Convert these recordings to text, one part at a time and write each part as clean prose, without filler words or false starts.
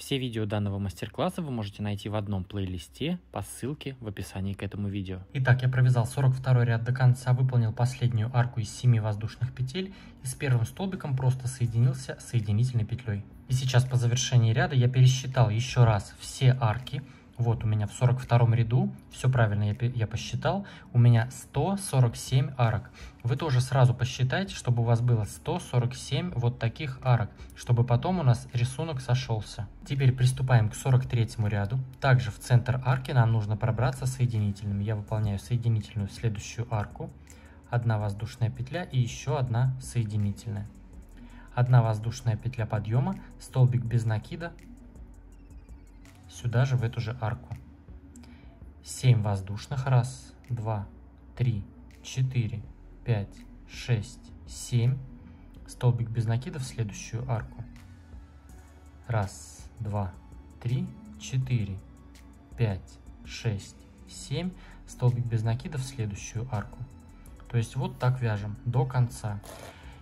Все видео данного мастер-класса вы можете найти в одном плейлисте по ссылке в описании к этому видео. Итак, я провязал 42 ряд до конца, выполнил последнюю арку из 7 воздушных петель и с первым столбиком просто соединился соединительной петлей. И сейчас по завершении ряда я пересчитал еще раз все арки. Вот у меня в 42 ряду, все правильно я посчитал, у меня 147 арок. Вы тоже сразу посчитайте, чтобы у вас было 147 вот таких арок, чтобы потом у нас рисунок сошелся. Теперь приступаем к 43 ряду. Также в центр арки нам нужно пробраться соединительными. Я выполняю соединительную в следующую арку. Одна воздушная петля и еще одна соединительная. Одна воздушная петля подъема, столбик без накида. Сюда же, в эту же арку. 7 воздушных. 1, 2, 3, 4, 5, 6, 7. Столбик без накида в следующую арку. 1, 2, 3, 4, 5, 6, 7. Столбик без накида в следующую арку. То есть вот так вяжем до конца.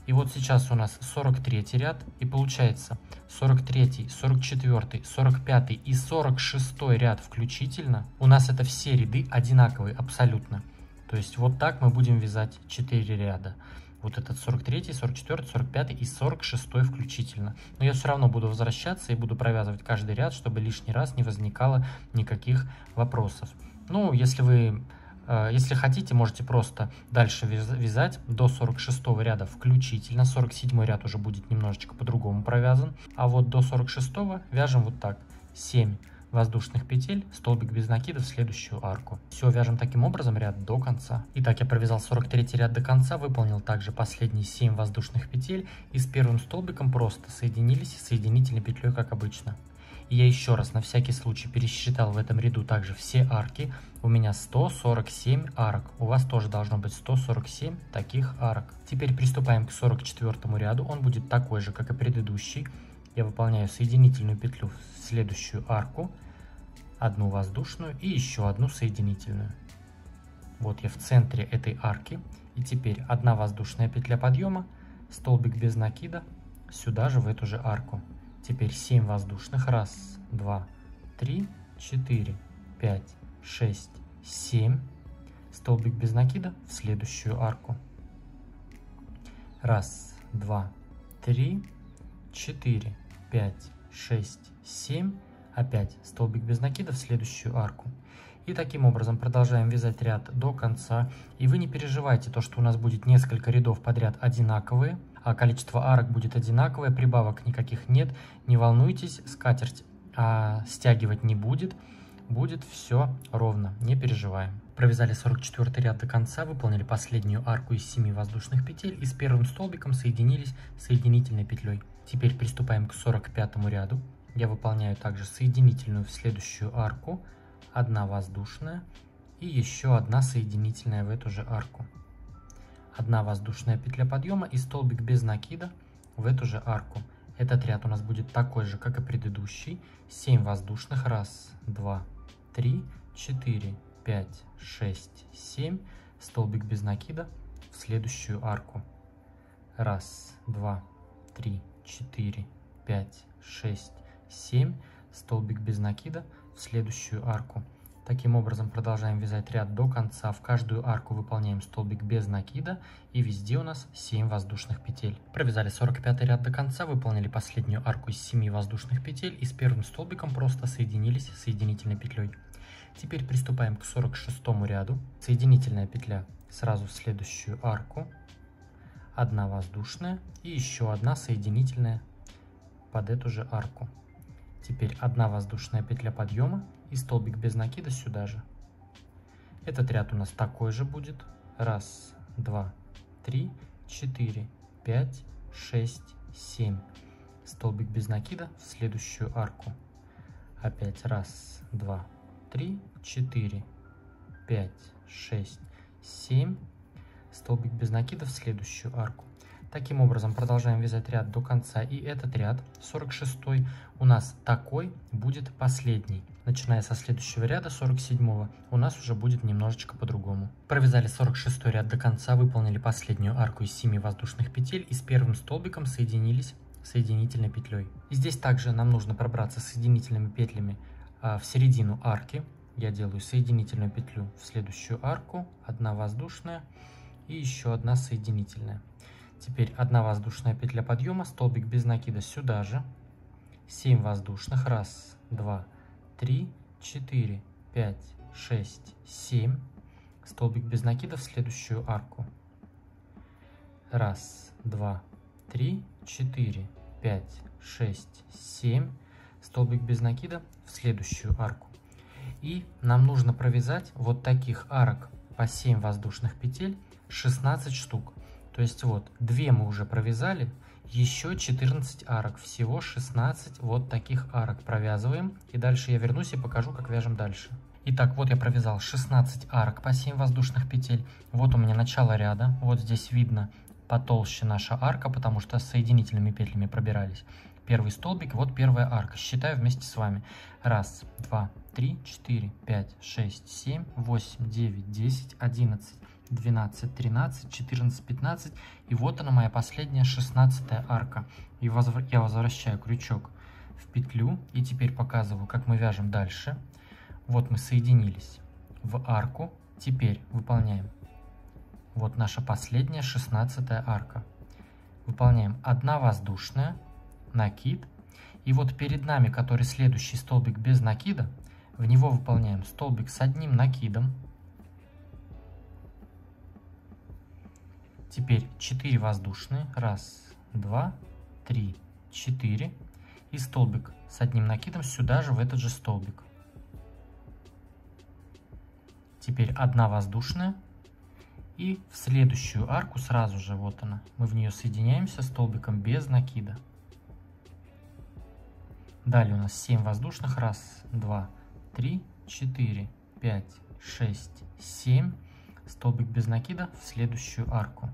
И вот сейчас у нас 43 ряд, и получается 43, 44, 45 и 46 ряд включительно. У нас это все ряды одинаковые абсолютно. То есть вот так мы будем вязать 4 ряда. Вот этот 43, 44, 45 и 46 включительно. Но я все равно буду возвращаться и буду провязывать каждый ряд, чтобы лишний раз не возникало никаких вопросов. Ну, если хотите, можете просто дальше вязать до 46 ряда включительно. 47 ряд уже будет немножечко по-другому провязан. А вот до 46 вяжем вот так. 7 воздушных петель, столбик без накида в следующую арку. Все, вяжем таким образом ряд до конца. Итак, я провязал 43 ряд до конца, выполнил также последние 7 воздушных петель и с первым столбиком просто соединились соединительной петлей, как обычно. И я еще раз на всякий случай пересчитал в этом ряду также все арки. У меня 147 арок. У вас тоже должно быть 147 таких арок. Теперь приступаем к 44 ряду. Он будет такой же, как и предыдущий. Я выполняю соединительную петлю в следующую арку. Одну воздушную и еще одну соединительную. Вот я в центре этой арки. И теперь одна воздушная петля подъема, столбик без накида, сюда же в эту же арку. Теперь 7 воздушных. 1, 2, 3, 4, 5, 6, 7. Столбик без накида в следующую арку. 1, 2, 3, 4, 5, 6, 7. Опять столбик без накида в следующую арку. И таким образом продолжаем вязать ряд до конца. И вы не переживайте, то, что у нас будет несколько рядов подряд одинаковые, а количество арок будет одинаковое, прибавок никаких нет. Не волнуйтесь, скатерть стягивать не будет. Будет все ровно, не переживаем. Провязали 44 ряд до конца, выполнили последнюю арку из 7 воздушных петель и с первым столбиком соединились соединительной петлей. Теперь приступаем к 45 ряду. Я выполняю также соединительную в следующую арку. Одна воздушная и еще одна соединительная в эту же арку. Одна воздушная петля подъема и столбик без накида в эту же арку. Этот ряд у нас будет такой же, как и предыдущий. 7 воздушных. 1, 2, 3, 4, 5, 6, 7. Столбик без накида в следующую арку. 1, 2, 3, 4, 5, 6, 7. Столбик без накида в следующую арку. Таким образом продолжаем вязать ряд до конца. В каждую арку выполняем столбик без накида. И везде у нас 7 воздушных петель. Провязали 45 ряд до конца, выполнили последнюю арку из 7 воздушных петель и с первым столбиком просто соединились соединительной петлей. Теперь приступаем к 46 ряду. Соединительная петля сразу в следующую арку. Одна воздушная и еще одна соединительная под эту же арку. Теперь одна воздушная петля подъема и столбик без накида сюда же. Этот ряд у нас такой же будет. 1, 2, 3, 4, 5, 6, 7. Столбик без накида в следующую арку. Опять 1, 2, 3, 4, 5, 6, 7. Столбик без накида в следующую арку. Таким образом продолжаем вязать ряд до конца. И этот ряд, 46-й, у нас такой будет последний. Начиная со следующего ряда, 47-го, у нас уже будет немножечко по-другому. Провязали 46-й ряд до конца, выполнили последнюю арку из 7 воздушных петель и с первым столбиком соединились соединительной петлей. И здесь также нам нужно пробраться соединительными петлями в середину арки. Я делаю соединительную петлю в следующую арку, 1 воздушная и еще 1 соединительная. Теперь 1 воздушная петля подъема, столбик без накида сюда же, 7 воздушных, 1, 2, 3, 4, 5, 6, 7, столбик без накида в следующую арку. 1, 2, 3, 4, 5, 6, 7, столбик без накида в следующую арку. И нам нужно провязать вот таких арок по 7 воздушных петель 16 штук. То есть вот 2 мы уже провязали, еще 14 арок, всего 16 вот таких арок провязываем. И дальше я вернусь и покажу, как вяжем дальше. Итак, вот я провязал 16 арок по 7 воздушных петель. Вот у меня начало ряда, вот здесь видно потолще наша арка, потому что с соединительными петлями пробирались. Первый столбик, вот первая арка. Считаю вместе с вами. 1, 2, 3, 4, 5, 6, 7, 8, 9, 10, 11, 12, 13, 14, 15. И вот она, моя последняя 16-я арка. И я возвращаю крючок в петлю. И теперь показываю, как мы вяжем дальше. Вот мы соединились в арку. Теперь выполняем. Вот наша последняя 16-я арка. Выполняем 1 воздушная, накид. И вот перед нами, который следующий столбик без накида, в него выполняем столбик с 1 накидом. Теперь 4 воздушные. 1, 2, 3, 4. И столбик с 1 накидом сюда же, в этот же столбик. Теперь 1 воздушная. И в следующую арку сразу же, вот она, мы в нее соединяемся столбиком без накида. Далее у нас 7 воздушных. 1, 2, 3, 4, 5, 6, 7. Столбик без накида в следующую арку.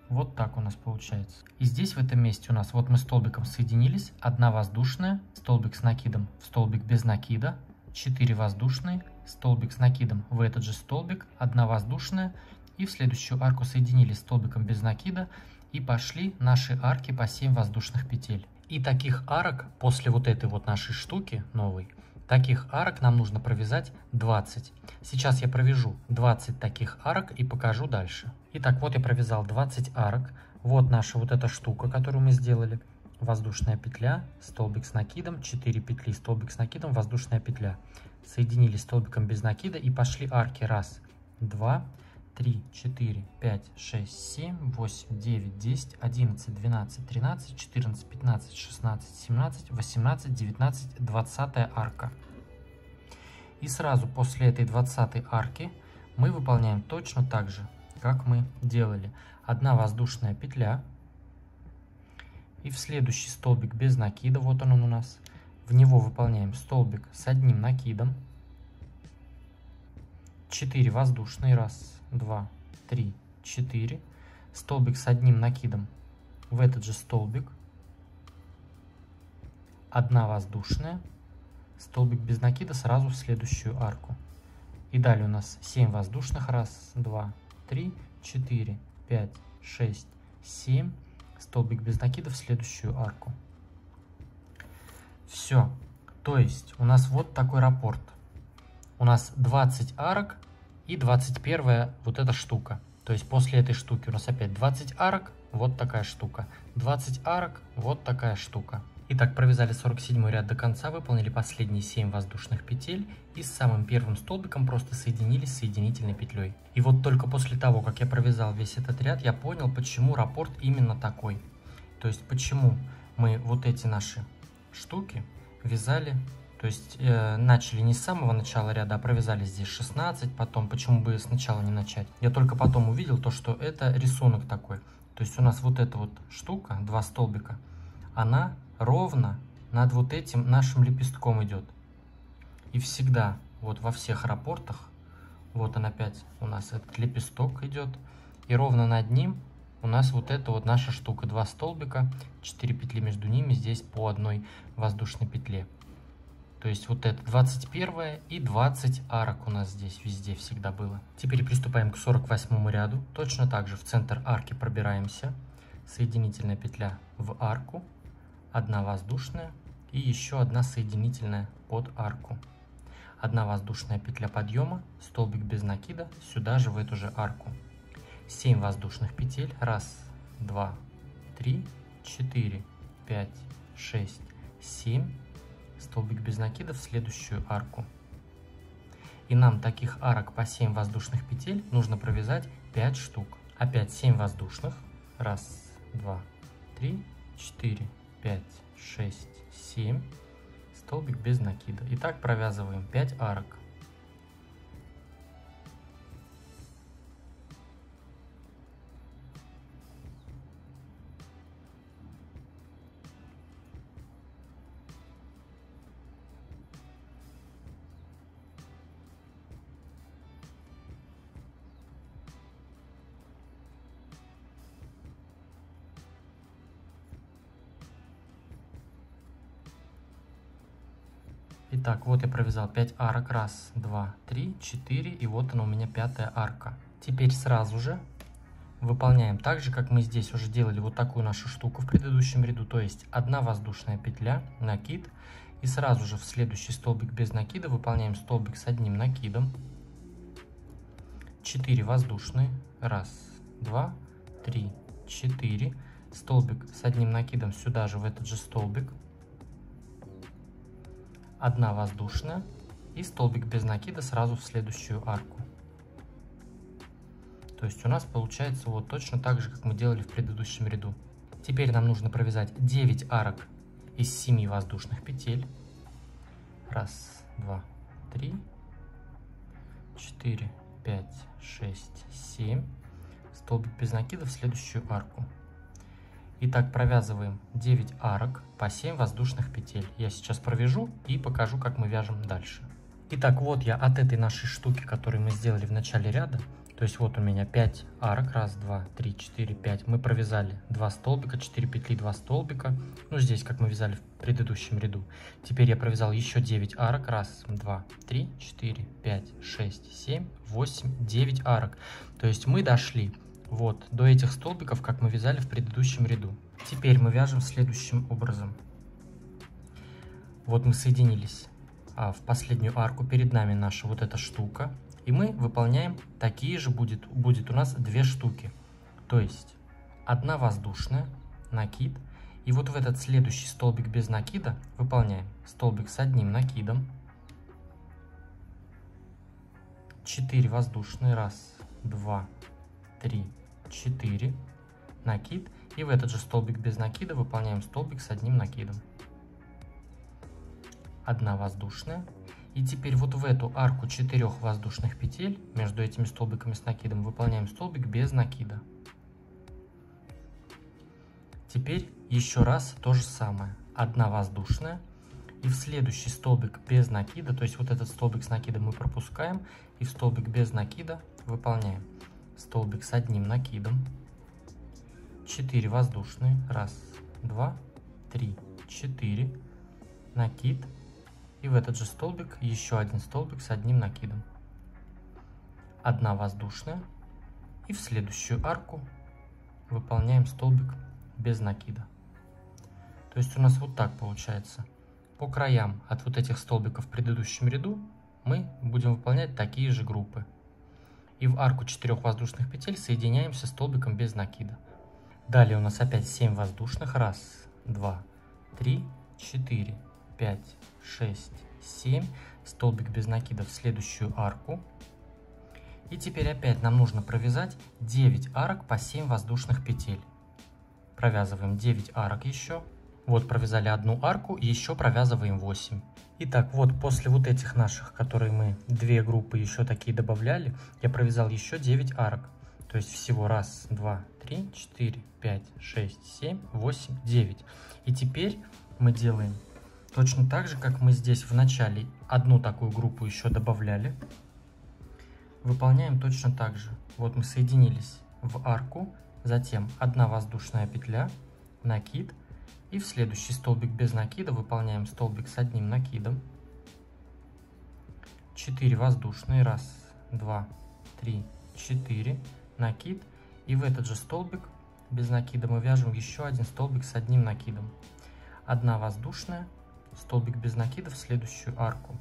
Вот так у нас получается. И здесь в этом месте у нас, вот мы столбиком соединились, 1 воздушная, столбик с накидом в столбик без накида, 4 воздушные, столбик с накидом в этот же столбик, 1 воздушная, и в следующую арку соединились столбиком без накида, и пошли наши арки по 7 воздушных петель. И таких арок после вот этой вот нашей штуки новой, таких арок нам нужно провязать 20. Сейчас я провяжу 20 таких арок и покажу дальше. Итак, вот я провязал 20 арок. Вот наша вот эта штука, которую мы сделали. Воздушная петля, столбик с накидом, 4 петли, столбик с накидом, воздушная петля. Соединили столбиком без накида и пошли арки. 1, 2, 3, 4, 5, 6, 7, 8, 9, 10, 11, 12, 13, 14, 15, 16, 17, 18, 19, 20 арка. И сразу после этой 20 арки мы выполняем точно так же, как мы делали. 1 воздушная петля. И в следующий столбик без накида, вот он у нас, в него выполняем столбик с 1 накидом, 4 воздушные, 1, 2, 3, 4, столбик с 1 накидом в этот же столбик, 1 воздушная, столбик без накида сразу в следующую арку. И далее у нас 7 воздушных, 1, 2, 3, 4, 5, 6, 7, столбик без накида в следующую арку. Все. То есть у нас вот такой раппорт. У нас 20 арок и 21 вот эта штука. То есть после этой штуки у нас опять 20 арок, вот такая штука. 20 арок, вот такая штука. Итак, провязали 47 ряд до конца, выполнили последние 7 воздушных петель и с самым первым столбиком просто соединились соединительной петлей. И вот только после того, как я провязал весь этот ряд, я понял, почему раппорт именно такой. То есть почему мы вот эти наши штуки вязали, то есть начали не с самого начала ряда, а провязали здесь 16, потом почему бы сначала не начать. Я только потом увидел то, что это рисунок такой. То есть у нас вот эта вот штука, 2 столбика, она ровно над вот этим нашим лепестком идет. И всегда, вот во всех раппортах, вот он опять у нас этот лепесток идет, и ровно над ним у нас вот эта вот наша штука, 2 столбика, 4 петли между ними, здесь по 1 воздушной петле. То есть вот это 21 и 20 арок у нас здесь везде всегда было. Теперь приступаем к 48 ряду. Точно так же в центр арки пробираемся. соединительная петля в арку, 1 воздушная и еще 1 соединительная под арку. 1 воздушная петля подъема, столбик без накида сюда же в эту же арку. 7 воздушных петель. 1, 2, 3, 4, 5, 6, 7. Столбик без накида в следующую арку. И нам таких арок по 7 воздушных петель нужно провязать 5 штук. Опять 7 воздушных. 1, 2, 3, 4, 5, 6, 7. Столбик без накида. И так провязываем 5 арок. Итак, вот я провязал 5 арок. 1, 2, 3, 4. И вот она у меня 5-я арка. Теперь сразу же выполняем так же, как мы здесь уже делали вот такую нашу штуку в предыдущем ряду. То есть 1 воздушная петля, накид. И сразу же в следующий столбик без накида выполняем столбик с 1 накидом. 4 воздушные. 1, 2, 3, 4. Столбик с 1 накидом сюда же в этот же столбик. 1 воздушная и столбик без накида сразу в следующую арку. То есть у нас получается вот точно так же, как мы делали в предыдущем ряду. Теперь нам нужно провязать 9 арок из 7 воздушных петель. 1, 2, 3, 4, 5, 6, 7. Столбик без накида в следующую арку. Итак, провязываем 9 арок по 7 воздушных петель. Я сейчас провяжу и покажу, как мы вяжем дальше. Итак, вот я от этой нашей штуки, которую мы сделали в начале ряда, то есть вот у меня 5 арок, 1, 2, 3, 4, 5. Мы провязали 2 столбика, 4 петли, 2 столбика. Ну, здесь, как мы вязали в предыдущем ряду. Теперь я провязал еще 9 арок. 1, 2, 3, 4, 5, 6, 7, 8, 9 арок. То есть мы дошли вот до этих столбиков, как мы вязали в предыдущем ряду. Теперь мы вяжем следующим образом. Вот мы соединились в последнюю арку, перед нами наша вот эта штука. И мы выполняем такие же, будет у нас 2 штуки. То есть 1 воздушная, накид. И вот в этот следующий столбик без накида выполняем столбик с 1 накидом. 4 воздушные. 1, 2, 3, 4. Накид. И в этот же столбик без накида выполняем столбик с 1 накидом. 1 воздушная. И теперь вот в эту арку 4 воздушных петель между этими столбиками с накидом выполняем столбик без накида. Теперь еще раз то же самое. 1 воздушная. И в следующий столбик без накида, то есть вот этот столбик с накидом мы пропускаем, и в столбик без накида выполняем столбик с 1 накидом. 4 воздушные. 1, 2, 3, 4. Накид. И в этот же столбик еще 1 столбик с 1 накидом. 1 воздушная. И в следующую арку выполняем столбик без накида. То есть у нас вот так получается. По краям от вот этих столбиков в предыдущем ряду мы будем выполнять такие же группы. И в арку 4 воздушных петель соединяемся столбиком без накида. Далее у нас опять 7 воздушных. 1, 2, 3, 4, 5, 6, 7. Столбик без накида в следующую арку. И теперь опять нам нужно провязать 9 арок по 7 воздушных петель. Провязываем 9 арок еще. Вот провязали 1 арку, и еще провязываем 8. Итак, вот после вот этих наших, которые мы 2 группы еще такие добавляли, я провязал еще 9 арок. То есть всего 1, 2, 3, 4, 5, 6, 7, 8, 9. И теперь мы делаем точно так же, как мы здесь в начале 1 такую группу еще добавляли. Выполняем точно так же. Вот мы соединились в арку, затем 1 воздушная петля, накид. И в следующий столбик без накида выполняем столбик с 1 накидом. 4 воздушные. 1, 2, 3, 4. Накид. И в этот же столбик без накида мы вяжем еще один столбик с одним накидом. 1 воздушная, столбик без накида в следующую арку.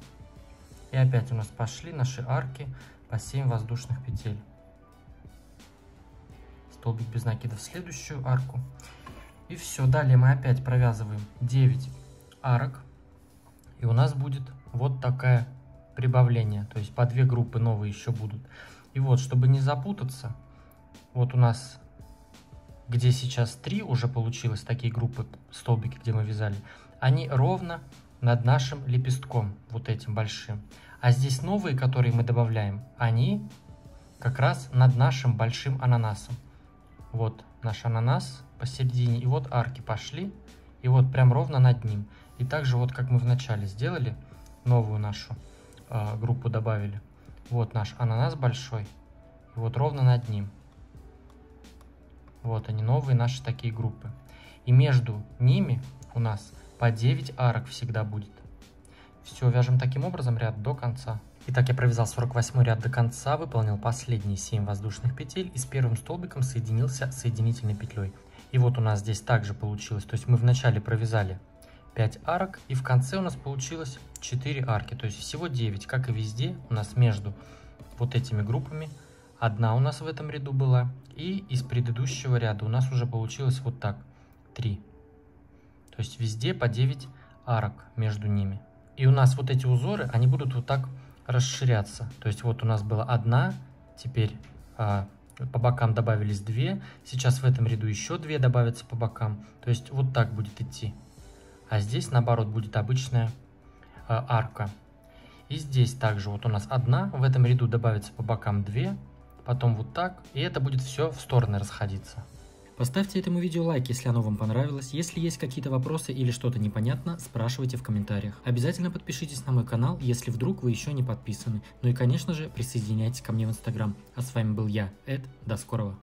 И опять у нас пошли наши арки по 7 воздушных петель. Столбик без накида в следующую арку. И все, далее мы опять провязываем 9 арок. И у нас будет вот такое прибавление. То есть по 2 группы новые еще будут. И вот, чтобы не запутаться, вот у нас, где сейчас 3 уже получилось, такие группы, столбики, где мы вязали, они ровно над нашим лепестком, вот этим большим. А здесь новые, которые мы добавляем, они как раз над нашим большим ананасом. Вот наш ананас посередине, и вот арки пошли, и вот прям ровно над ним. И также вот как мы вначале сделали, новую нашу группу добавили. Вот наш ананас большой, и вот ровно над ним. Вот они, новые наши такие группы. И между ними у нас по 9 арок всегда будет. Все, вяжем таким образом ряд до конца. Итак, я провязал 48 ряд до конца, выполнил последние 7 воздушных петель и с первым столбиком соединился соединительной петлей. И вот у нас здесь также получилось, то есть мы вначале провязали 5 арок, и в конце у нас получилось 4 арки, то есть всего 9, как и везде, у нас между вот этими группами одна у нас в этом ряду была, и из предыдущего ряда у нас уже получилось вот так, 3. То есть везде по 9 арок между ними. И у нас вот эти узоры, они будут вот так расширяться. То есть вот у нас была одна, теперь по бокам добавились 2, сейчас в этом ряду еще 2 добавятся по бокам. То есть вот так будет идти. А здесь наоборот будет обычная арка. И здесь также вот у нас одна, в этом ряду добавится по бокам 2, потом вот так, и это будет все в стороны расходиться. Поставьте этому видео лайк, если оно вам понравилось. Если есть какие-то вопросы или что-то непонятно, спрашивайте в комментариях. Обязательно подпишитесь на мой канал, если вдруг вы еще не подписаны. Ну и конечно же присоединяйтесь ко мне в Instagram. А с вами был я, Эд. До скорого.